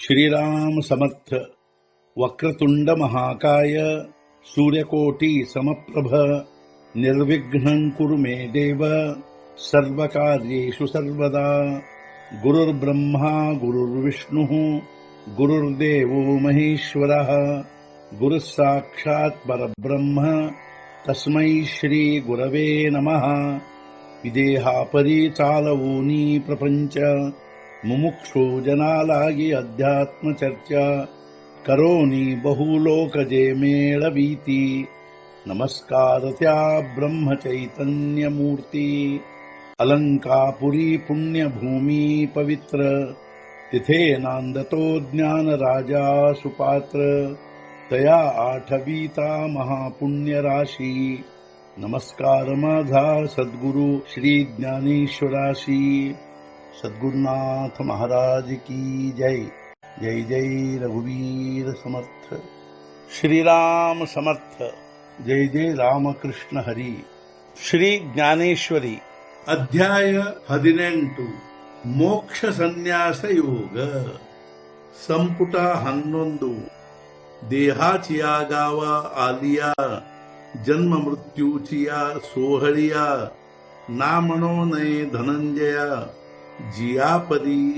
श्रीराम समर्थ. वक्रतुंड महाकाय सूर्यकोटि समप्रभ निर्विघ्नं कुरु मे देव सर्वकार्येषु सर्वदा. गुरुर्ब्रह्मा गुरुर्विष्णुः गुरुर्देवो महेश्वरः गुरुः साक्षात् परब्रह्म तस्मै श्री गुरवे नमः. विदेहापरी चालवूनी प्रपंच मुमुक्षु जनालागी अध्यात्म चर्चा करोनी बहुलोकजे मेळवीती. नमस्कार त्या ब्रह्म चैतन्य मूर्ती. अलंकापुरी पुण्यभूमी पवित्र तिथे नांदतो ज्ञान राजा सुपात्र. तया आठवीता महापुण्य राशी. नमस्कार माझा सद्गुरु श्री ज्ञानेश्वराशी. सद्गुरुनाथ महाराज की जय. जय जय रघुवीर समर्थ. श्रीराम समर्थ. जय जय रामकृष्ण हरी. ಶ್ರೀ ಜ್ಞಾನೇಶ್ವರಿ ಅಧ್ಯಾಯ 18 ಮೋಕ್ಷ ಸನ್ಯಾಸ ಯೋಗ. ಸಂಪುಟ 11. ದೇಹಾಚಿಯ गाव आलिया जन्म मृत्यूचिया सोहळिया ना म्हणो नये धनंजಯ ಜಿಯಾಪದಿ.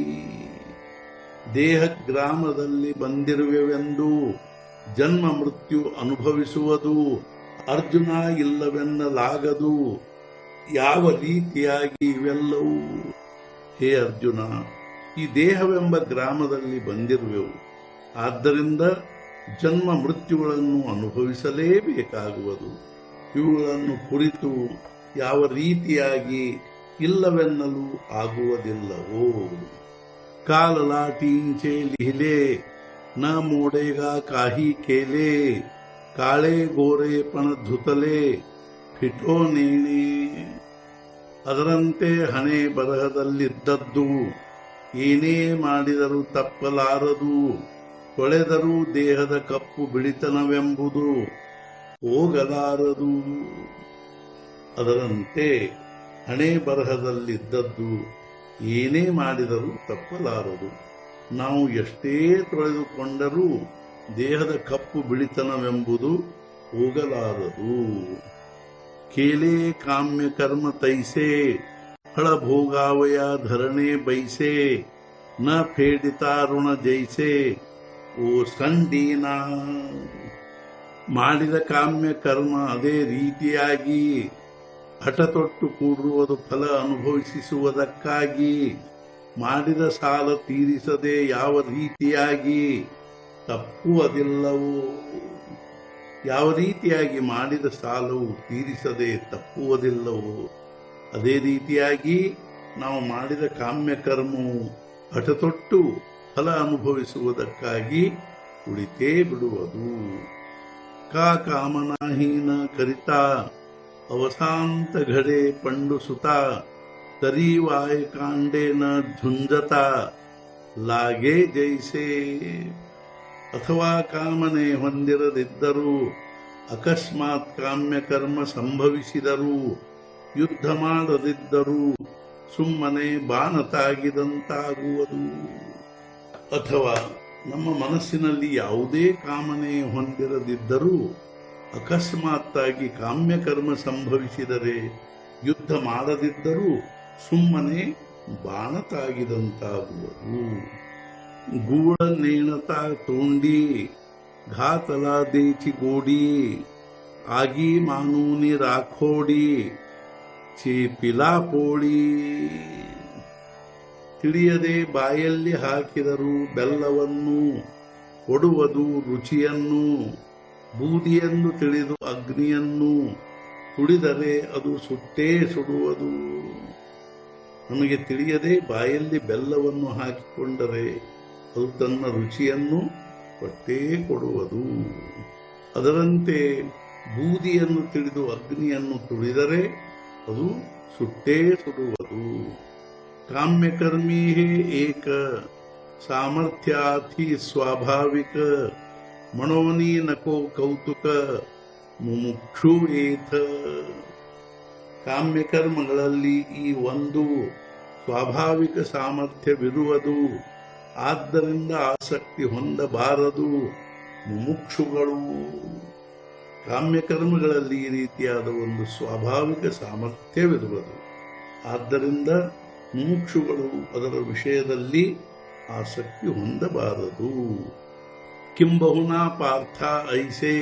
ದೇಹ ಗ್ರಾಮದಲ್ಲಿ ಬಂದಿರುವೆವೆಂದು ಜನ್ಮ ಮೃತ್ಯು ಅನುಭವಿಸುವುದು ಅರ್ಜುನ ಇಲ್ಲವೆನ್ನಲಾಗದು. ಯಾವ ರೀತಿಯಾಗಿ ಇವೆಲ್ಲವೂ? ಹೇ ಅರ್ಜುನ, ಈ ದೇಹವೆಂಬ ಗ್ರಾಮದಲ್ಲಿ ಬಂದಿರುವೆವು. ಆದ್ದರಿಂದ ಜನ್ಮ ಮೃತ್ಯುಗಳನ್ನು ಅನುಭವಿಸಲೇಬೇಕಾಗುವುದು. ಇವುಗಳನ್ನು ಕುರಿತು ಯಾವ ರೀತಿಯಾಗಿ ಇಲ್ಲವೆನ್ನಲು ಆಗುವುದಿಲ್ಲವೋ? काल लाटींचे लिहिले न मोडेगा काही केले. काळे गोरेपण धुतले ಫಿಟೋ ನೇಣೆ. ಅದರಂತೆ ಹಣೆ ಬರಹದಲ್ಲಿದ್ದದ್ದು ಏನೇ ಮಾಡಿದರೂ ತಪ್ಪಲಾರದು. ಕೊಳೆದರೂ ದೇಹದ ಕಪ್ಪು ಬಿಳಿತನವೆಂಬುದು ಹೋಗಲಾರದು. ಅದರಂತೆ ಹಣೆ ಬರಹದಲ್ಲಿದ್ದದ್ದು ಏನೇ ಮಾಡಿದರೂ ತಪ್ಪಲಾರದು. ನಾವು ಎಷ್ಟೇ ತೊಳೆದುಕೊಂಡರೂ ದೇಹದ ಕಪ್ಪು ಬಿಳಿತನವೆಂಬುದು ಹೋಗಲಾರದು. ಕೇಲೆ ಕಾಮ್ಯ ಕರ್ಮ ತೈಸೆ ಹಳ ಭೋಗಾವಯ ಧರಣೆ ಬೈಸೆ ನ ಫೇಡಿತಾ ಋಣ ಜೈಸೆ ಓ ಸಂಡೀನ. ಮಾಡಿದ ಕಾಮ್ಯ ಕರ್ಮ ಅದೇ ರೀತಿಯಾಗಿ ಹಠತೊಟ್ಟು ಕೂಡುವುದು ಫಲ ಅನುಭವಿಸುವುದಕ್ಕಾಗಿ. ಮಾಡಿದ ಸಾಲ ತೀರಿಸದೆ ಯಾವ ರೀತಿಯಾಗಿ ತಪ್ಪುವುದಿಲ್ಲವೋ? ಯಾವ ರೀತಿಯಾಗಿ ಮಾಡಿದ ಸಾಲವು ತೀರಿಸದೆ ತಪ್ಪುವುದಿಲ್ಲವೋ ಅದೇ ರೀತಿಯಾಗಿ ನಾವು ಮಾಡಿದ ಕಾಮ್ಯ ಕರ್ಮವು ಹಠತೊಟ್ಟು ಫಲ ಅನುಭವಿಸುವುದಕ್ಕಾಗಿ ಉಳಿತೇ ಬಿಡುವುದು. ಕಾ ಕಾಮನಾಹೀನ ಕರಿತಾ अवसांत घडे पंडू सुता तरी वाय कांडे न झुंजता लागे जैसे. ಅಥವಾ ಕಾಮನೆ ಹೊಂದಿರದಿದ್ದರೂ ಅಕಸ್ಮಾತ್ ಕಾಮ್ಯ ಕರ್ಮ ಸಂಭವಿಸಿದರೂ ಯುದ್ಧ ಮಾಡದಿದ್ದರೂ ಸುಮ್ಮನೆ ಬಾಣತಾಗಿದಂತಾಗುವುದು. ಅಥವಾ ನಮ್ಮ ಮನಸ್ಸಿನಲ್ಲಿ ಯಾವುದೇ ಕಾಮನೆ ಹೊಂದಿರದಿದ್ದರೂ ಅಕಸ್ಮಾತ್ತಾಗಿ ಕಾಮ್ಯಕರ್ಮ ಸಂಭವಿಸಿದರೆ ಯುದ್ಧ ಮಾಡದಿದ್ದರೂ ಸುಮ್ಮನೆ ಬಾಣತಾಗಿದಂತಾಗುವುದು. ಗೂಢ ನೇಣತ ತೋಂಡಿ घातला देची गोडी आगी मानूनी राखोडी ಚೇಪಿಲಾ ಪೋಳಿ. ತಿಳಿಯದೆ ಬಾಯಲ್ಲಿ ಹಾಕಿದರು ಬೆಲ್ಲವನ್ನು ಕೊಡುವುದು ರುಚಿಯನ್ನು. ಬೂದಿಯನ್ನು ತಿಳಿದು ಅಗ್ನಿಯನ್ನು ಕುಡಿದರೆ ಅದು ಸುಟ್ಟೇ ಸುಡುವುದು. ನಮಗೆ ತಿಳಿಯದೆ ಬಾಯಲ್ಲಿ ಬೆಲ್ಲವನ್ನು ಹಾಕಿಕೊಂಡರೆ ಅದು ತನ್ನ ರುಚಿಯನ್ನು ಕೊಟ್ಟೇ ಕೊಡುವುದು. ಅದರಂತೆ ಬೂದಿಯನ್ನು ತಿಳಿದು ಅಗ್ನಿಯನ್ನು ತುಳಿದರೆ ಅದು ಸುಟ್ಟೇ ಸುಡುವುದು. ಕಾಮ್ಯಕರ್ಮಿ ಹೇ ಏಕ ಸಾಮರ್ಥ್ಯಾಥಿ ಸ್ವಾಭಾವಿಕ ಮನೋನಿ ನಕೋ ಕೌತುಕ ಮುಮುಕ್ಷು ಏಥ. ಕಾಮ್ಯಕರ್ಮಗಳಲ್ಲಿ ಈ ಒಂದು ಸ್ವಾಭಾವಿಕ ಸಾಮರ್ಥ್ಯವಿರುವುದು. ಆದ್ದರಿಂದ ಆಸಕ್ತಿ ಹೊಂದಬಾರದು ಮುಮುಕ್ಷುಗಳು. ಕಾಮ್ಯಕರ್ಮಗಳಲ್ಲಿ ಈ ರೀತಿಯಾದ ಒಂದು ಸ್ವಾಭಾವಿಕ ಸಾಮರ್ಥ್ಯವಿರುವುದು. ಆದ್ದರಿಂದ ಮುಮುಕ್ಷುಗಳು ಅದರ ವಿಷಯದಲ್ಲಿ ಆಸಕ್ತಿ ಹೊಂದಬಾರದು. ಕಿಂಬಹುನಾ ಪಾರ್ಥ ಐಸೆ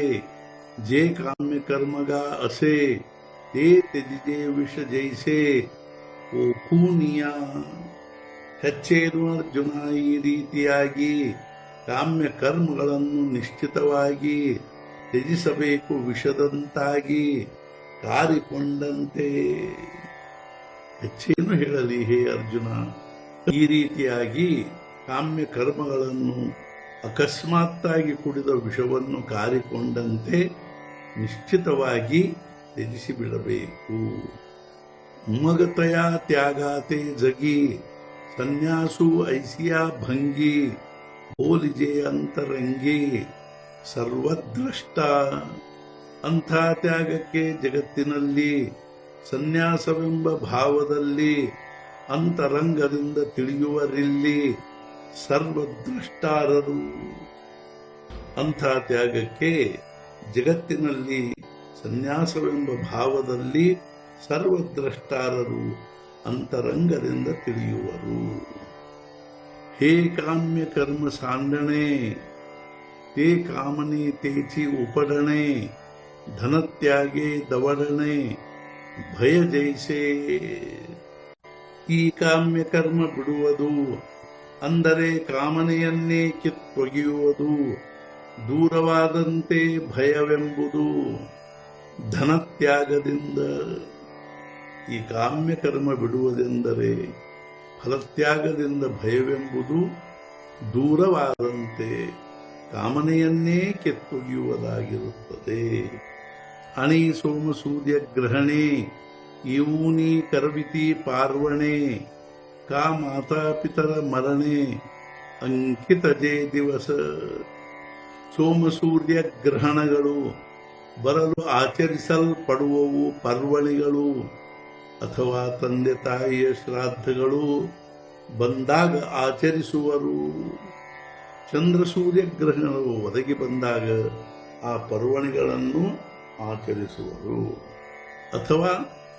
ಜೇ ಕಾಮ್ಯ ಕರ್ಮಗ ಅಸೆ ತೇ ತ್ಯಜಿಜೆ ವಿಷ ಜೈಸೆ ಓ ಕೂನಿಯ. ಹೆಚ್ಚೇನು ಅರ್ಜುನ, ಈ ರೀತಿಯಾಗಿ ಕಾಮ್ಯ ಕರ್ಮಗಳನ್ನು ನಿಶ್ಚಿತವಾಗಿ ತ್ಯಜಿಸಬೇಕು, ವಿಷದಂತಾಗಿ ಕಾರಿಕೊಂಡಂತೆ. ಹೆಚ್ಚೇನು ಹೇಳಲಿ ಹೇ ಅರ್ಜುನ, ಈ ರೀತಿಯಾಗಿ ಕಾಮ್ಯ ಕರ್ಮಗಳನ್ನು ಅಕಸ್ಮಾತ್ತಾಗಿ ಕುಡಿದ ವಿಷವನ್ನು ಕಾರಿಕೊಂಡಂತೆ ನಿಶ್ಚಿತವಾಗಿ ತ್ಯಜಿಸಿಬಿಡಬೇಕು. ಮಗತಯ ತ್ಯಾಗಾತೆ ಜಗಿ ಸನ್ಯಾಸು ಐಸಿಯಾ ಭಂಗಿ ಬೋಲಿಜೆ ಅಂತರಂಗಿ ಸರ್ವದ್ರಷ್ಟ. ಅಂಥ ತ್ಯಾಗಕ್ಕೆ ಜಗತ್ತಿನಲ್ಲಿ ಸನ್ಯಾಸವೆಂಬ ಭಾವದಲ್ಲಿ ಅಂತರಂಗದಿಂದ ತಿಳಿಯುವರಿಲ್ಲಿ ಸರ್ವದ್ರಷ್ಟಾರರು. ಅಂಥ ತ್ಯಾಗಕ್ಕೆ ಜಗತ್ತಿನಲ್ಲಿ ಸನ್ಯಾಸವೆಂಬ ಭಾವದಲ್ಲಿ ಸರ್ವದ್ರಷ್ಟಾರರು ಅಂತರಂಗದಿಂದ ತಿಳಿಯುವರು. ಹೇ ಕಾಮ್ಯ ಕರ್ಮ ಸಾಂಡಣೆ ತೇ ಕಾಮನೆ ತೇಚಿ ಉಪಡಣೆ ಧನತ್ಯಾಗೆ ದವಡಣೆ ಭಯ ಜೈಸೆ. ಈ ಕಾಮ್ಯ ಕರ್ಮ ಬಿಡುವುದು ಅಂದರೆ ಕಾಮನೆಯನ್ನೇ ಕಿತ್ತೊಗೆಯುವುದು, ದೂರವಾದಂತೆ ಭಯವೆಂಬುದು. ಧನತ್ಯಾಗದಿಂದ ಈ ಕಾಮ್ಯ ಕರ್ಮ ಬಿಡುವುದೆಂದರೆ ಫಲತ್ಯಾಗದಿಂದ ಭಯವೆಂಬುದು ದೂರವಾದಂತೆ ಕಾಮನೆಯನ್ನೇ ಕಿತ್ತೊಗೆಯುವುದಾಗಿರುತ್ತದೆ. ಅಣಿ ಸೋಮ ಸೂರ್ಯ ಗ್ರಹಣೆ ಇವೂನಿ ಕರವಿತಿ ಪಾರ್ವಣೆ ಕಾ ಮಾತಾಪಿತರ ಮರಣೆ ಅಂಕಿತ ಜೇ ದಿವಸ. ಸೋಮಸೂರ್ಯ ಗ್ರಹಣಗಳು ಬರಲು ಆಚರಿಸಲ್ಪಡುವವು ಪರ್ವಣಿಗಳು ಅಥವಾ ತಂದೆ ತಾಯಿಯ ಶ್ರಾದ್ದಗಳು ಬಂದಾಗ ಆಚರಿಸುವರು. ಚಂದ್ರ ಸೂರ್ಯ ಗ್ರಹಣಗಳು ಒದಗಿ ಬಂದಾಗ ಆ ಪರ್ವಣಿಗಳನ್ನು ಆಚರಿಸುವರು. ಅಥವಾ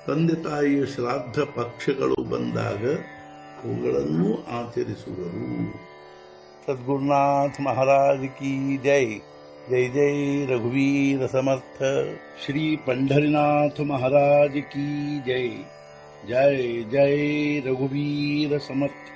ತಂದೆ ತಾಯಿಯ ಶ್ರಾದ್ದ ಪಕ್ಷಗಳು ಬಂದಾಗ ಅವುಗಳನ್ನು ಆಚರಿಸುವರು. ಸದ್ಗುರುನಾಥ ಮಹಾರಾಜ್ ಕಿ ಜೈ. ಜೈ ಜೈ ರಘುವೀರ ಸಮರ್ಥ. ಶ್ರೀ पंढरीनाथ महाराज की जय. जय जय रघुवीर समर्थ.